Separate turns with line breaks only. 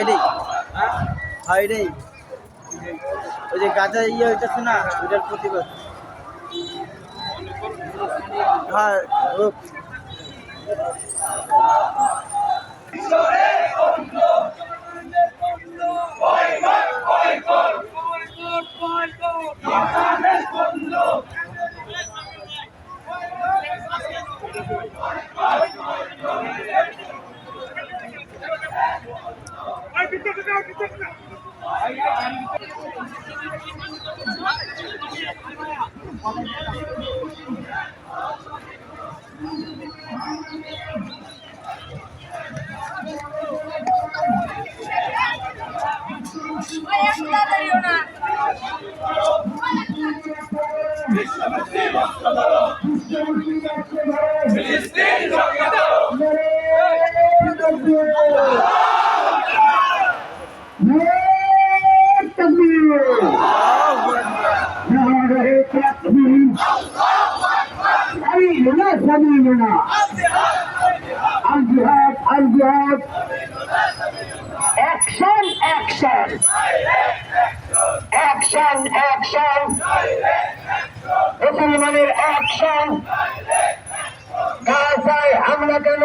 এটাই হ্যাঁ এটাই ওই যে গাঁজা ইয়ে হইতেছে না ওইটার প্রতিবাদ হ্যাঁ
Action, action, action, action. মুসলমানের action. গাজায় হামলা কেন?